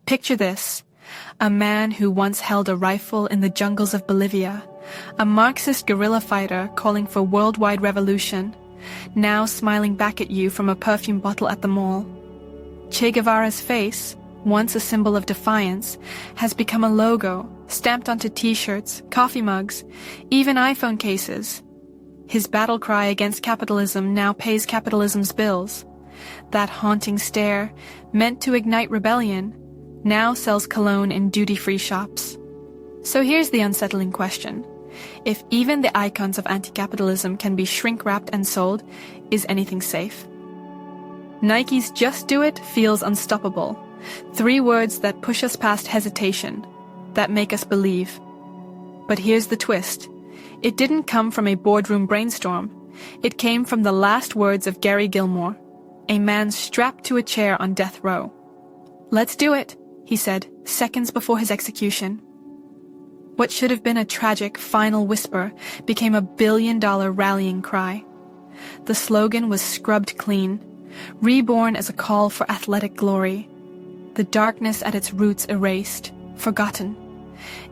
Picture this: a man who once held a rifle in the jungles of Bolivia, a Marxist guerrilla fighter calling for worldwide revolution, now smiling back at you from a perfume bottle at the mall. Che Guevara's face, once a symbol of defiance, has become a logo, stamped onto t-shirts, coffee mugs, even iPhone cases. His battle cry against capitalism now pays capitalism's bills. That haunting stare, meant to ignite rebellion, now sells cologne in duty-free shops. So here's the unsettling question. If even the icons of anti-capitalism can be shrink-wrapped and sold, is anything safe? Nike's "Just Do It" feels unstoppable. 3 words that push us past hesitation, that make us believe. But here's the twist. It didn't come from a boardroom brainstorm. It came from the last words of Gary Gilmore, a man strapped to a chair on death row. "Let's do it," he said, seconds before his execution. What should have been a tragic final whisper became a billion-dollar rallying cry. The slogan was scrubbed clean, reborn as a call for athletic glory. The darkness at its roots erased, forgotten.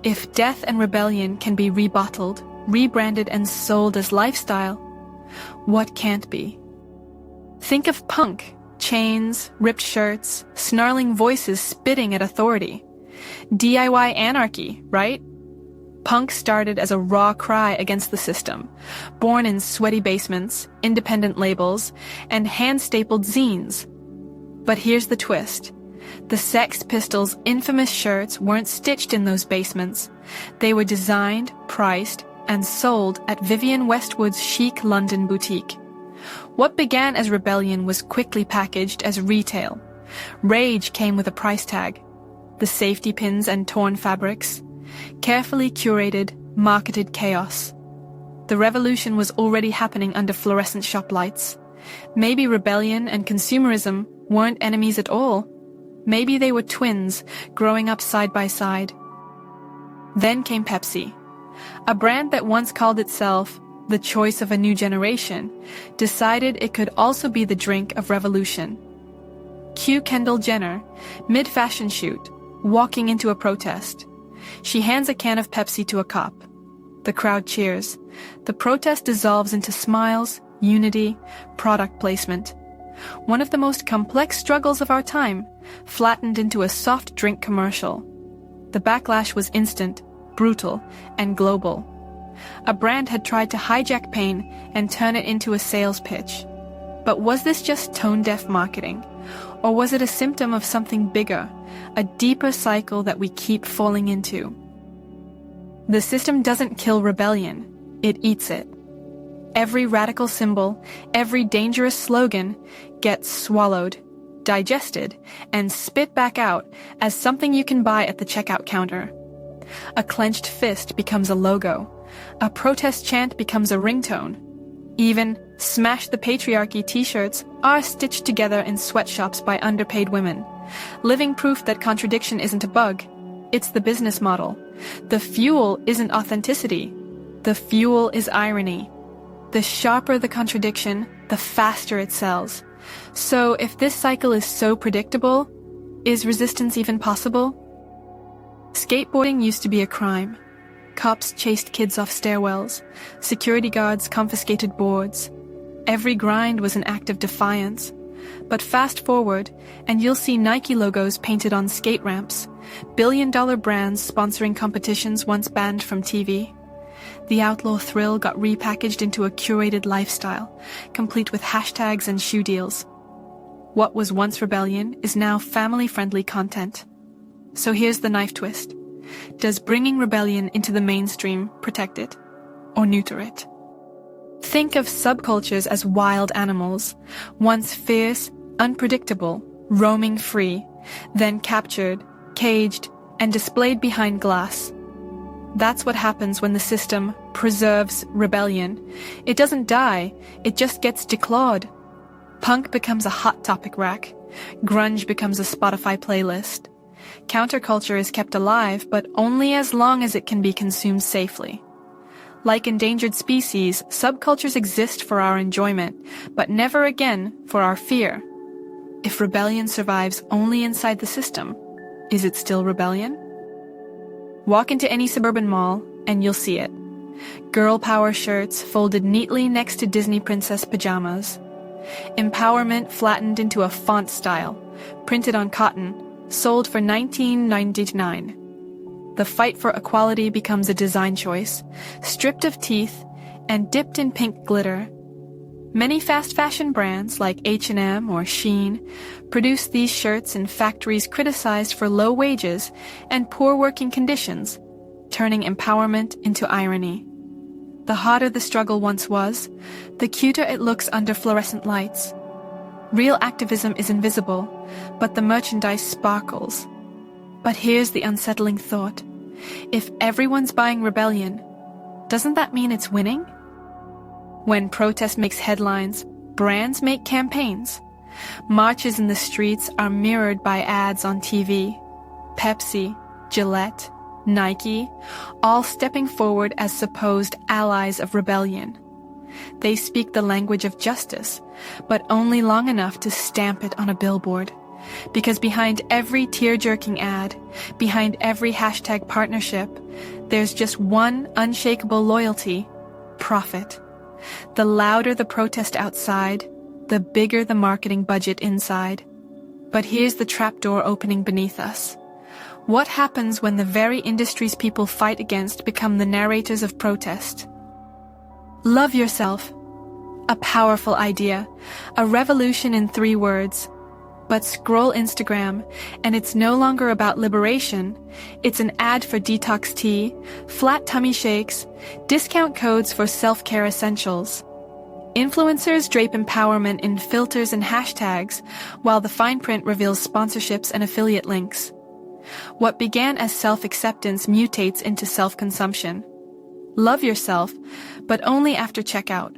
If death and rebellion can be rebottled, rebranded and sold as lifestyle, what can't be? Think of punk, chains, ripped shirts, snarling voices spitting at authority. DIY anarchy, right? Punk started as a raw cry against the system, born in sweaty basements, independent labels, and hand-stapled zines. But here's the twist. The Sex Pistols' infamous shirts weren't stitched in those basements. They were designed, priced, and sold at Vivienne Westwood's chic London boutique. What began as rebellion was quickly packaged as retail. Rage came with a price tag. The safety pins and torn fabrics. Carefully curated, marketed chaos. The revolution was already happening under fluorescent shop lights. Maybe rebellion and consumerism weren't enemies at all. Maybe they were twins, growing up side by side. Then came Pepsi, a brand that once called itself the choice of a new generation, decided it could also be the drink of revolution. Cue Kendall Jenner, mid-fashion shoot, walking into a protest. She hands a can of Pepsi to a cop. The crowd cheers. The protest dissolves into smiles, unity, product placement. One of the most complex struggles of our time, flattened into a soft drink commercial. The backlash was instant, brutal, and global. A brand had tried to hijack pain and turn it into a sales pitch. But was this just tone-deaf marketing? Or was it a symptom of something bigger, a deeper cycle that we keep falling into? The system doesn't kill rebellion, it eats it. Every radical symbol, every dangerous slogan gets swallowed, digested, and spit back out as something you can buy at the checkout counter. A clenched fist becomes a logo. A protest chant becomes a ringtone. Even "Smash the Patriarchy" t-shirts are stitched together in sweatshops by underpaid women. Living proof that contradiction isn't a bug. It's the business model. The fuel isn't authenticity. The fuel is irony. The sharper the contradiction, the faster it sells. So if this cycle is so predictable, is resistance even possible? Skateboarding used to be a crime. Cops chased kids off stairwells. Security guards confiscated boards. Every grind was an act of defiance. But fast forward, and you'll see Nike logos painted on skate ramps, billion-dollar brands sponsoring competitions once banned from TV. The outlaw thrill got repackaged into a curated lifestyle, complete with hashtags and shoe deals. What was once rebellion is now family-friendly content. So here's the knife twist. Does bringing rebellion into the mainstream protect it, or neuter it? Think of subcultures as wild animals, once fierce, unpredictable, roaming free, then captured, caged, and displayed behind glass. That's what happens when the system preserves rebellion. It doesn't die, it just gets declawed. Punk becomes a hot topic rack. Grunge becomes a Spotify playlist. Counterculture is kept alive, but only as long as it can be consumed safely. Like endangered species, subcultures exist for our enjoyment, but never again for our fear. If rebellion survives only inside the system, Is it still rebellion? Walk into any suburban mall and you'll see it. Girl power shirts folded neatly next to Disney princess pajamas. Empowerment flattened into a font style, printed on cotton, sold for $19.99. The fight for equality becomes a design choice, stripped of teeth and dipped in pink glitter. Many fast fashion brands like H&M or Shein produce these shirts in factories criticized for low wages and poor working conditions, turning empowerment into irony. The hotter the struggle once was, the cuter it looks under fluorescent lights. Real activism is invisible, but the merchandise sparkles. But here's the unsettling thought. If everyone's buying rebellion, doesn't that mean it's winning? When protest makes headlines, brands make campaigns. Marches in the streets are mirrored by ads on TV. Pepsi, Gillette, Nike, all stepping forward as supposed allies of rebellion. They speak the language of justice, but only long enough to stamp it on a billboard. Because behind every tear-jerking ad, behind every hashtag partnership, there's just one unshakable loyalty: profit. The louder the protest outside, the bigger the marketing budget inside. But here's the trapdoor opening beneath us. What happens when the very industries people fight against become the narrators of protest? Love yourself. A powerful idea. A revolution in 3 words. But scroll Instagram, and it's no longer about liberation. It's an ad for detox tea, flat tummy shakes, discount codes for self-care essentials. Influencers drape empowerment in filters and hashtags, while the fine print reveals sponsorships and affiliate links. What began as self-acceptance mutates into self-consumption. Love yourself, but only after checkout.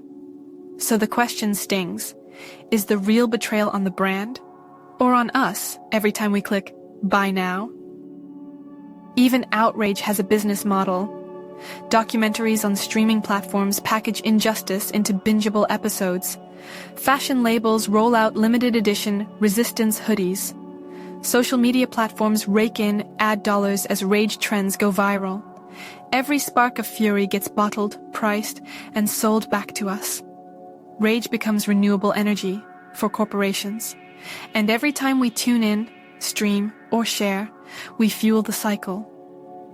So the question stings. Is the real betrayal on the brand? Or on us every time we click buy now? Even outrage has a business model. Documentaries on streaming platforms package injustice into bingeable episodes. Fashion labels roll out limited edition resistance hoodies. Social media platforms rake in ad dollars as rage trends go viral. Every spark of fury gets bottled, priced, and sold back to us. Rage becomes renewable energy for corporations. And every time we tune in, stream, or share, we fuel the cycle.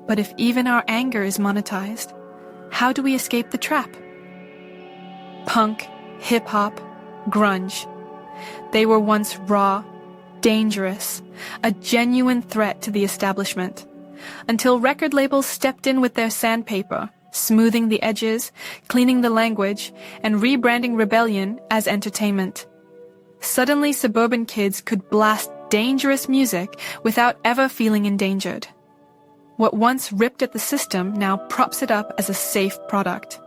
But if even our anger is monetized, how do we escape the trap? Punk, hip-hop, grunge. They were once raw, dangerous, a genuine threat to the establishment, until record labels stepped in with their sandpaper, smoothing the edges, cleaning the language, and rebranding rebellion as entertainment. Suddenly, suburban kids could blast dangerous music without ever feeling endangered. What once ripped at the system now props it up as a safe product.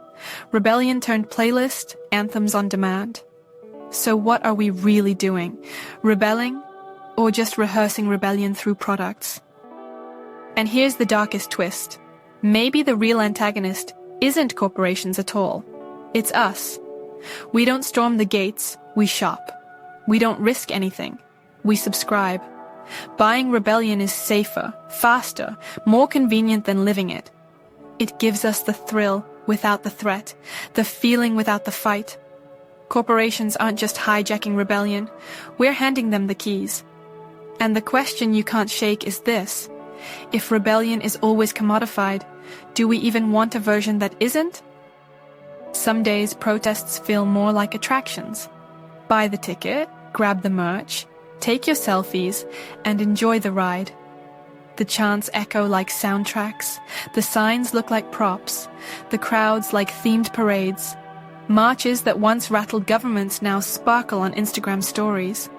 Rebellion turned playlist, anthems on demand. So what are we really doing? Rebelling? Or just rehearsing rebellion through products? And here's the darkest twist. Maybe the real antagonist isn't corporations at all. It's us. We don't storm the gates, we shop. We don't risk anything. We subscribe. Buying rebellion is safer, faster, more convenient than living it. It gives us the thrill without the threat, the feeling without the fight. Corporations aren't just hijacking rebellion. We're handing them the keys. And the question you can't shake is this. If rebellion is always commodified, do we even want a version that isn't? Some days protests feel more like attractions. Buy the ticket, grab the merch, take your selfies, and enjoy the ride. The chants echo like soundtracks, the signs look like props, the crowds like themed parades. Marches that once rattled governments now sparkle on Instagram stories.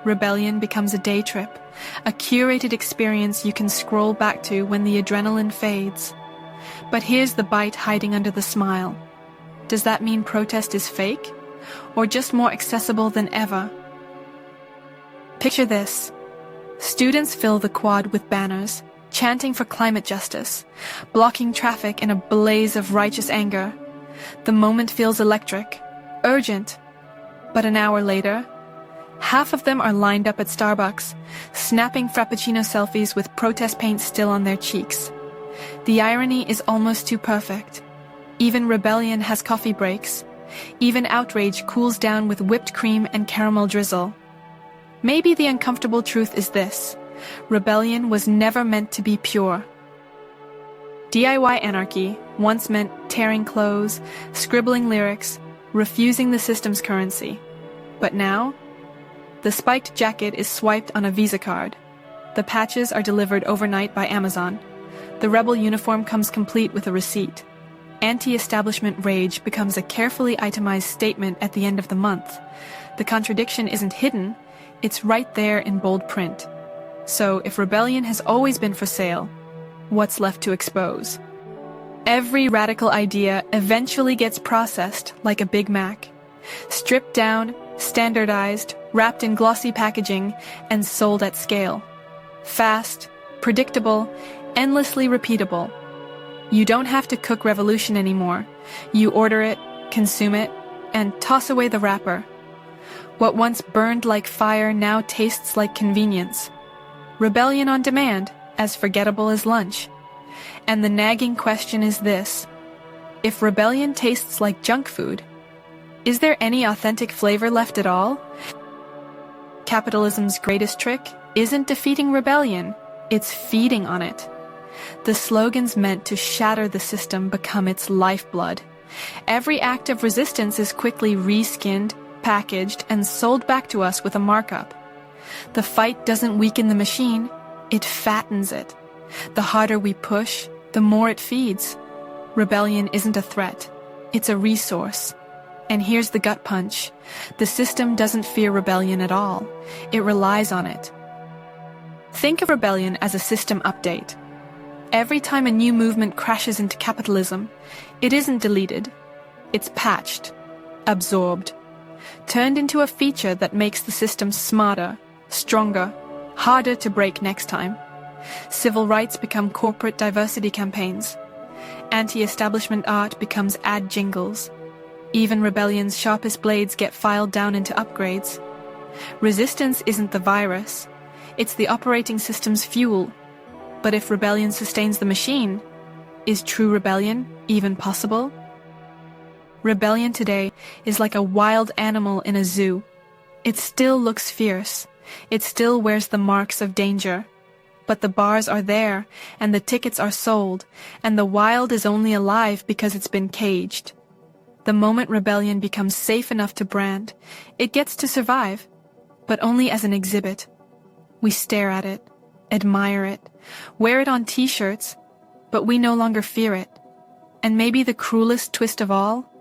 Rebellion becomes a day trip, a curated experience you can scroll back to when the adrenaline fades. But here's the bite hiding under the smile. Does that mean protest is fake? Or just more accessible than ever? Picture this. Students fill the quad with banners, chanting for climate justice, blocking traffic in a blaze of righteous anger. The moment feels electric, urgent. But an hour later, Half of them are lined up at Starbucks, snapping Frappuccino selfies with protest paint still on their cheeks. The irony is almost too perfect. Even rebellion has coffee breaks. Even outrage cools down with whipped cream and caramel drizzle. Maybe the uncomfortable truth is this: rebellion was never meant to be pure. DIY anarchy once meant tearing clothes, scribbling lyrics, refusing the system's currency. But now, the spiked jacket is swiped on a Visa card. The patches are delivered overnight by Amazon. The rebel uniform comes complete with a receipt. Anti-establishment rage becomes a carefully itemized statement at the end of the month. The contradiction isn't hidden, it's right there in bold print. So, if rebellion has always been for sale, what's left to expose? Every radical idea eventually gets processed like a Big Mac. Stripped down, standardized, wrapped in glossy packaging, and sold at scale. Fast, predictable, endlessly repeatable. You don't have to cook revolution anymore. You order it, consume it, and toss away the wrapper. What once burned like fire now tastes like convenience. Rebellion on demand, as forgettable as lunch. And the nagging question is this: if rebellion tastes like junk food, is there any authentic flavor left at all? Capitalism's greatest trick isn't defeating rebellion, it's feeding on it. The slogans meant to shatter the system become its lifeblood. Every act of resistance is quickly reskinned, packaged, and sold back to us with a markup. The fight doesn't weaken the machine, it fattens it. The harder we push, the more it feeds. Rebellion isn't a threat, it's a resource. And here's the gut punch: the system doesn't fear rebellion at all, it relies on it. Think of rebellion as a system update. Every time a new movement crashes into capitalism, it isn't deleted, it's patched, absorbed, turned into a feature that makes the system smarter, stronger, harder to break next time. Civil rights become corporate diversity campaigns. Anti-establishment art becomes ad jingles. Even rebellion's sharpest blades get filed down into upgrades. Resistance isn't the virus, it's the operating system's fuel. But if rebellion sustains the machine, is true rebellion even possible? Rebellion today is like a wild animal in a zoo. It still looks fierce. It still wears the marks of danger. But the bars are there, and the tickets are sold, and the wild is only alive because it's been caged. The moment rebellion becomes safe enough to brand, it gets to survive, but only as an exhibit. We stare at it, admire it, wear it on t-shirts, but we no longer fear it. And maybe the cruelest twist of all?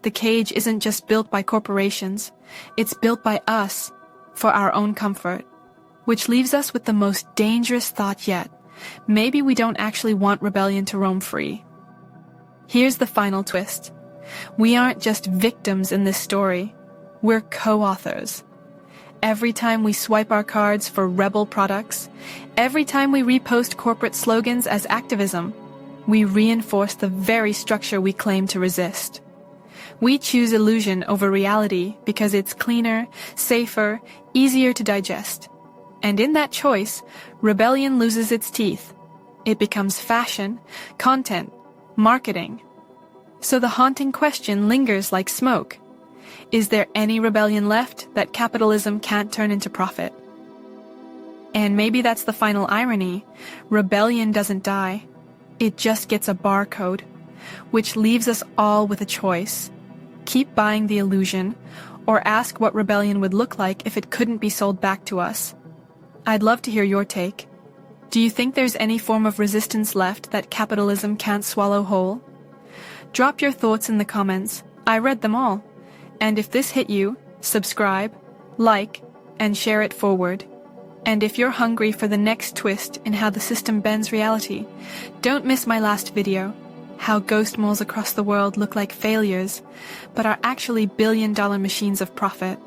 The cage isn't just built by corporations, it's built by us, for our own comfort. Which leaves us with the most dangerous thought yet. Maybe we don't actually want rebellion to roam free. Here's the final twist. We aren't just victims in this story, we're co-authors. Every time we swipe our cards for rebel products, every time we repost corporate slogans as activism, we reinforce the very structure we claim to resist. We choose illusion over reality because it's cleaner, safer, easier to digest. And in that choice, rebellion loses its teeth. It becomes fashion, content, marketing. So the haunting question lingers like smoke. Is there any rebellion left that capitalism can't turn into profit? And maybe that's the final irony. Rebellion doesn't die. It just gets a barcode, which leaves us all with a choice. Keep buying the illusion, or ask what rebellion would look like if it couldn't be sold back to us. I'd love to hear your take. Do you think there's any form of resistance left that capitalism can't swallow whole? Drop your thoughts in the comments. I read them all. And if this hit you, subscribe, like, and share it forward. And if you're hungry for the next twist in how the system bends reality, don't miss my last video, how ghost malls across the world look like failures, but are actually billion-dollar machines of profit.